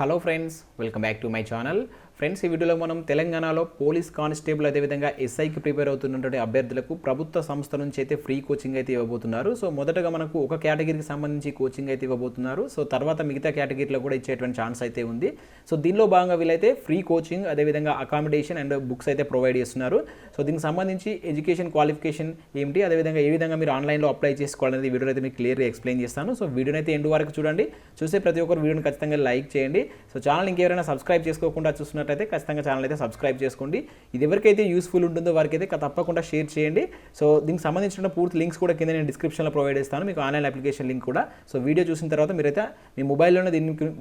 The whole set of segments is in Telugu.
Hello friends, welcome back to my channel. Friends, ఈ వీడియోలో మనం తెలంగాణలో పోలీస్ కానిస్టేబుల్ అదేవిధంగా ఎస్ఐకి ప్రిపేర్ అవుతున్నటువంటి అభ్యర్థులకు ప్రభుత్వ సంస్థ నుంచి అయితే ఫ్రీ కోచింగ్ అయితే ఇవ్వబోతున్నారు. సో మొదటగా మనకు ఒక కేటగిరీకి సంబంధించి కోచింగ్ అయితే ఇవ్వబోతున్నారు. సో తర్వాత మిగతా కేటగిరీలో కూడా ఇచ్చేటువంటి ఛాన్స్ అయితే ఉంది. సో దీనిలో భాగంగా వీళ్ళైతే ఫ్రీ కోచింగ్ అదేవిధంగా అకామిడేషన్ అండ్ బుక్స్ అయితే ప్రొవైడ్ చేస్తున్నారు. సో దీనికి సంబంధించి ఎడ్యుకేషన్ క్వాలిఫికేషన్ ఏమిటి, అదేవిధంగా ఏ విధంగా మీరు ఆన్లైన్లో అప్లై చేసుకోవాలనేది వీడియోలో అయితే మీకు క్లియర్గా ఎక్స్ప్లెయిన్ చేస్తాను. సో వీడియోని అయితే ఎండ్ వరకు చూడండి. చూసే ప్రతి ఒక్కరు వీడియోని ఖచ్చితంగా లైక్ చేయండి. సో ఛానల్ ఇంకెవరైనా సబ్స్క్రైబ్ చేసుకోకుండా చూస్తున్నట్టయితే ఖచ్చితంగా ఛానల్ అయితే సబ్స్క్రైబ్ చేసుకోండి. ఇది ఎవరికైతే యూస్ఫుల్ ఉంటుందో వారికి అయితే తప్పకుండా షేర్ చేయండి. సో దీనికి సంబంధించిన పూర్తి లింక్స్ కూడా కింద నేను డిస్క్రిప్షన్లో ప్రొవైడ్ చేస్తాను, మీకు ఆన్లైన్ అప్లికేషన్ లింక్ కూడా. సో వీడియో చూసిన తర్వాత మీరైతే మీ మొబైల్లోనే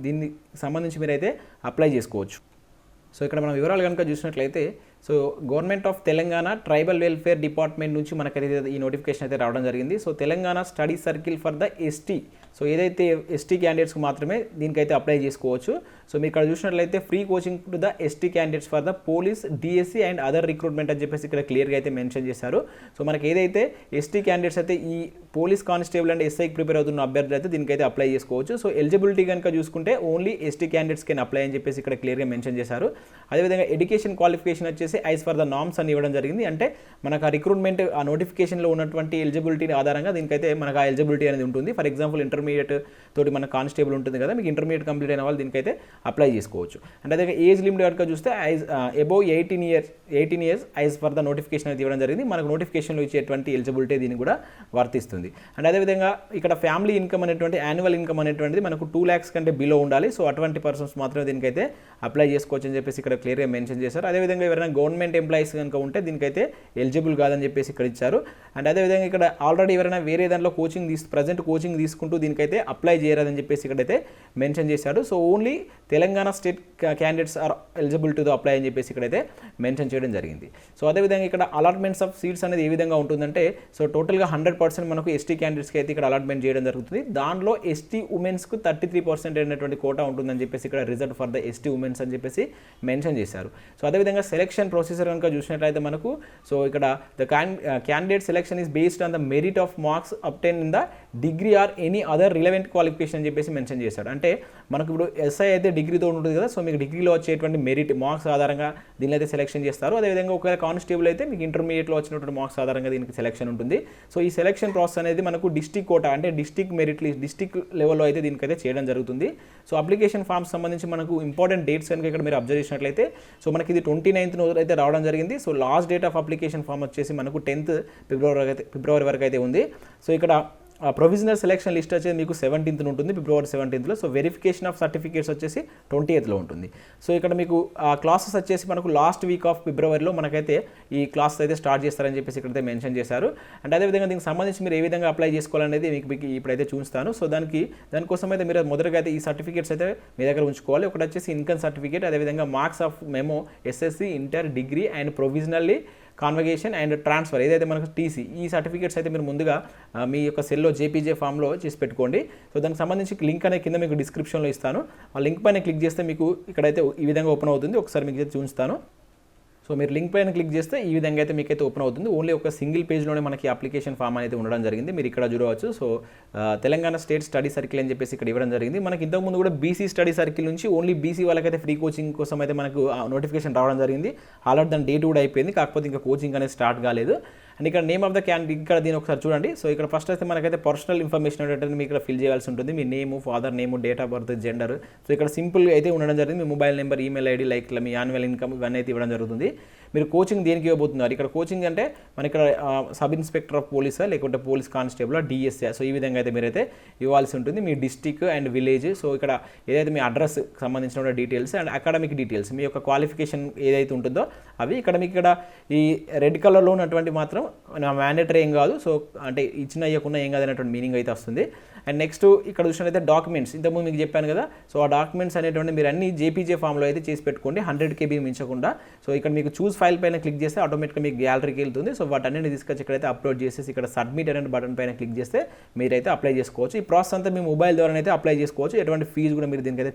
దీనికి సంబంధించి మీరైతే అప్లై చేసుకోవచ్చు. సో ఇక్కడ మనం వివరాలు కనుక చూసినట్లయితే, so government of Telangana tribal welfare department నుంచి మనకైతే ఈ నోటిఫికేషన్ అయితే రావడం జరిగింది. So Telangana study circle for the ST, so ఏదైతే ఎస్టీ క్యాండిడేట్స్కి మాత్రమే దీనికైతే అప్లై చేసుకోవచ్చు. సో మీరు ఇక్కడ చూసినట్లయితే free coaching to the ST candidates for the police, DSC and other recruitment అని చెప్పేసి ఇక్కడ క్లియర్గా అయితే మెన్షన్ చేశారు. సో మనకి ఏదైతే ఎస్టీ క్యాండిడేట్స్ అయితే ఈ పోలీస్ కానిస్టేబుల్ అండ్ ఎస్ఐకి ప్రిపేర్ అవుతున్న అభ్యర్థులు అయితే దీనికైతే అప్లై చేసుకోవచ్చు. సో ఎలిజిబిలిటీ కనుక చూసుకుంటే only ST candidates can apply అని చెప్పేసి ఇక్కడ క్లియర్గా మెన్షన్ చేశారు. అదేవిధంగా ఎడ్యుకేషన్ క్వాలిఫికేషన్ వచ్చేసి ఐస్ ఫర్ ద నామ్స్ అని ఇవ్వడం జరిగింది. అంటే మనకు ఆ రిక్రూట్మెంట్ ఆ నోటిఫికేషన్లో ఉన్నటువంటి ఎలిజిబిలిటీ ఆధారంగా దీనికైతే మనకు ఆ ఎలిజిబిలిటీ అనేది ఉంటుంది. ఫర్ ఎగ్జాంపుల్ ఇంటర్మీడియట్ తోటి మన కానిస్టేబుల్ ఉంటుంది కదా, మీకు ఇంటర్మీడియట్ కంప్లీట్ అయిన వాళ్ళు దీనికైతే అప్లై చేసుకోవచ్చు. అండ్ అదే ఏజ్ లిమిట్ కనుక చూస్తే above 18 years is for the notification అయితే ఇవ్వడం జరిగింది. మనకు నోటిఫికేషన్లో ఇచ్చేటువంటి ఎలిజిబిలిటీ దీనికి కూడా వర్తిస్తుంది. అండ్ అదేవిధంగా ఇక్కడ ఫ్యామిలీ ఇన్కమ్ అనేటువంటి యాన్యువల్ ఇన్కమ్ అనేటువంటిది మనకు 2 lakhs కంటే బిలో ఉండాలి. సో అటువంటి పర్సన్స్ మాత్రమే దీనికైతే అప్లై చేసుకోవచ్చు అని చెప్పేసి ఇక్కడ క్లియర్గా మెన్షన్ చేశారు. అదేవిధంగా ఎవరైనా గవర్నమెంట్ ఎంప్లాయీస్ కనుక ఉంటే దీనికైతే ఎలిజిబుల్ కాదని చెప్పేసి ఇక్కడ ఇచ్చారు. అండ్ అదేవిధంగా ఇక్కడ ఆల్రెడీ ఎవరైనా వేరే దాంట్లో ప్రజెంట్ కోచింగ్ తీసుకుంటూ దీనికైతే అప్లై చేయరాదని చెప్పేసి ఇక్కడైతే మెన్షన్ చేశారు. So only Telangana state candidates are eligible to the apply అని చెప్పేసి ఇక్కడైతే మెన్షన్ చేయడం జరిగింది. సో అదేవిధంగా ఇక్కడ అలాట్మెంట్స్ ఆఫ్ సీట్స్ అనేది ఏ విధంగా ఉంటుందంటే, సో టోటల్గా 100% మనకు ఎస్టీ క్యాండిడేట్స్కి అయితే ఇక్కడ అలాట్మెంట్ చేయడం జరుగుతుంది. దానిలో ఎస్టీ ఉమెన్స్కు 33% అనేటువంటి కోటా ఉంటుందని చెప్పేసి ఇక్కడ reserve for the ST women's అని చెప్పేసి మెన్షన్ చేశారు. సో అదేవిధంగా సెలెక్షన్ ప్రొసీజర్ కనుక చూసినట్లయితే మనకు, సో ఇక్కడ the candidate selection is based on the merit of marks obtain in the degree or any other relevant qualification అని చెప్పేసి మెన్షన్ చేశాడు. అంటే మనకు ఇప్పుడు ఎస్ఐ అయితే డిగ్రీతో ఉంటుంది కదా, సో మీకు డిగ్రీలో వచ్చేటువంటి మెరిట్ మార్క్స్ ఆధారంగా దీన్ని అయితే సెలెక్షన్ చేస్తారు. అదేవిధంగా ఒకవేళ కానిస్టేబుల్ అయితే మీకు ఇంటర్మీడియట్లో వచ్చినటువంటి మార్క్స్ ఆధారంగా దీనికి సెలెక్షన్ ఉంటుంది. సో ఈ సెలెక్షన్ ప్రాసెస్ అనేది మనకు డిస్టిక్ కోటా అంటే డిస్టిక్ మెరిట్ లిస్ట్ డిస్టిక్ లెవెల్లో అయితే దీనికైతే చేయడం జరుగుతుంది. సో అప్లికేషన్ ఫామ్స్ సంబంధించి మనకు ఇంపార్టెంట్ డేట్స్ కనుక ఇక్కడ మీరు అబ్జర్వ్ చేసినట్లయితే, సో మనకి ఇది 29th అయితే రావడం జరిగింది. So last date of application form వచ్చేసి మనకు 10th ఫిబ్రవరి వరకు అయితే ఉంది. సో ఇక్కడ ప్రొవిజనల్ సెలెక్షన్ లిస్ట్ వచ్చేసి మీకు 17th ఉంటుంది, ఫిబ్రవరి 17th. So verification of certificates వచ్చేసి 20th ఉంటుంది. సో ఇక్కడ మీకు క్లాసెస్ వచ్చేసి మనకు లాస్ట్ వీక్ ఆఫ్ ఫిబ్రవరిలో మనకైతే ఈ క్లాసెస్ అయితే స్టార్ట్ చేస్తారని చెప్పేసి ఇక్కడైతే మెన్షన్ చేశారు. అండ్ అదేవిధంగా దీనికి సంబంధించి మీరు ఏ విధంగా అప్లై చేసుకోవాలనేది మీకు ఇప్పుడైతే చూస్తాను. సో దానికోసం అయితే మీరు మొదటగా అయితే ఈ సర్టిఫికేట్స్ అయితే మీ దగ్గర ఉంచుకోవాలి. ఒకటి వచ్చేసి ఇన్కమ్ సర్టిఫికేట్, అదేవిధంగా marks of memo, SSC, inter, degree and provisionally convocation and transfer ఏదైతే మనకు టీసీ, ఈ సర్టిఫికేట్స్ అయితే మీరు ముందుగా మీ యొక్క సెల్లో జేపీజే ఫామ్లో చేసి పెట్టుకోండి. సో దానికి సంబంధించి లింక్ అనేది కింద మీకు డిస్క్రిప్షన్లో ఇస్తాను. ఆ లింక్ పైన క్లిక్ చేస్తే మీకు ఇక్కడైతే ఈ విధంగా ఓపెన్ అవుతుంది. ఒకసారి మీకు చూస్తాను. సో మీరు లింక్ పైన క్లిక్ చేస్తే ఈ విధంగా అయితే మీకైతే ఓపెన్ అవుతుంది. ఓన్లీ ఒక సింగిల్ పేజ్లోనే మనకి అప్లికేషన్ ఫామ్ అనేది ఉండడం జరిగింది. మీరు ఇక్కడ చూడవచ్చు. So Telangana state study circle అని చెప్పేసి ఇక్కడ ఇవ్వడం జరిగింది. మనకి ఇంతకుముందు కూడా బీసీ స్టడీ సర్కిల్ నుంచి ఓన్లీ బీసీ వాళ్ళకైతే ఫ్రీ కోచింగ్ కోసం అయితే మనకు నోటిఫికేషన్ రావడం జరిగింది. ఆల్రెడీ దాని డేట్ కూడా అయిపోయింది, కాకపోతే ఇంకా కోచింగ్ అనేది స్టార్ట్ కాలేదు. అండ్ ఇక్కడ నేమ్ ఆఫ్ ద క్యాండిడేట్ ఇక్కడ దీని ఒకసారి చూడండి. సో ఇక్కడ ఫస్ట్ అయితే మనకైతే పర్సనల్ ఇన్ఫర్మేషన్ అనేది మీకు ఇక్కడ ఫిల్ చేయాల్సి ఉంటుంది. మీ name, father name, date of birth, gender. So ఇక్కడ సింపుల్ అయితే ఉండడం జరిగింది. మీ mobile number, email ID, like మీ యాన్యువల్ ఇన్కమ్ ఇవన్నీ అయితే ఇవ్వడం జరుగుతుంది. మీరు కోచింగ్ దేనికి ఇవ్వబోతున్నారు, ఇక్కడ కోచింగ్ అంటే మన ఇక్కడ సబ్ ఇన్స్పెక్టర్ ఆఫ్ పోలీసా లేకుంటే పోలీస్ కానిస్టేబుల్, డిఎస్ఏ. సో ఈ విధంగా అయితే మీరైతే ఇవ్వాల్సి ఉంటుంది. మీ డిస్టిక్ అండ్ విలేజ్, సో ఇక్కడ ఏదైతే మీ అడ్రస్ సంబంధించిన డీటెయిల్స్ అండ్ అకాడమిక్ డీటెయిల్స్, మీ యొక్క క్వాలిఫికేషన్ ఏదైతే ఉంటుందో అవి ఇక్కడ మీకు ఇక్కడ ఈ రెడ్ కలర్లో ఉన్నటువంటి మాత్రం మ్యాండేటరీ ఏం కాదు. సో అంటే ఇచ్చిన ఇవ్వకుండా ఏం కాదనేటువంటి మీనింగ్ అయితే వస్తుంది. అండ్ నెక్స్ట్ ఇక్కడ చూసినట్లయితే డాక్యుమెంట్స్, ఇంతకుముందు మీకు చెప్పాను కదా. సో ఆ డాక్యుమెంట్స్ అనేటువంటి మీరు అన్ని జేపీజే ఫామ్లో అయితే చేసి పెట్టుకోండి, 100 KB మించకుండా. సో ఇక్కడ మీకు చూస్ ఫైల్ పైన క్లిక్ చేస్తే ఆటోమేటిక్గా మీకు గ్యాలరీకి వెళ్తుంది. సో వాటన్నిటిని తీసుకొచ్చి ఇక్కడైతే అప్లోడ్ చేసేసి ఇక్కడ సబ్మిట్ అనే బటన్ పైన క్లిక్ చేస్తే మీరైతే అప్లై చేసుకోవచ్చు. ఈ ప్రాసెస్ అంతా మీ మొబైల్ ద్వారానైతే అప్లై చేసుకోవచ్చు. ఎటువంటి ఫీజు కూడా మీరు దీనికైతే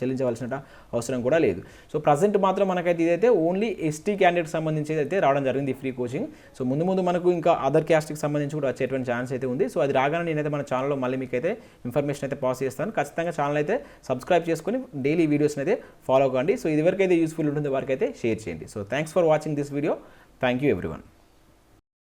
చెల్లించవలసిన అవసరం కూడా లేదు. సో ప్రజెంట్ మాత్రం మనకైతే ఇదైతే ఓన్లీ ఎస్టీ క్యాండిడేట్ సంబంధించి అయితే రావడం జరిగింది ఈ ఫ్రీ కోచింగ్. సో ముందు మనకు ఇంకా అదర్ క్యాస్ట్కి సంబంధించి కూడా వచ్చేటువంటి ఛాన్స్ అయితే ఉంది. సో అది రాగానే నేనైతే మన ఛానల్లో మళ్ళీ మీకు అయితే ఇన్ఫర్మేషన్ అయితే పాస్ చేస్తాను. ఖచ్చితంగా ఛానల్ అయితే సబ్స్క్రైబ్ చేసుకొని డైలీ వీడియోస్ని అయితే ఫాలో కండి. సో ఇదివరకు అయితే యూస్ఫుల్ ఉంటుంది, వారికి అయితే షేర్ చేయండి. So thanks for watching this video. Thank you everyone.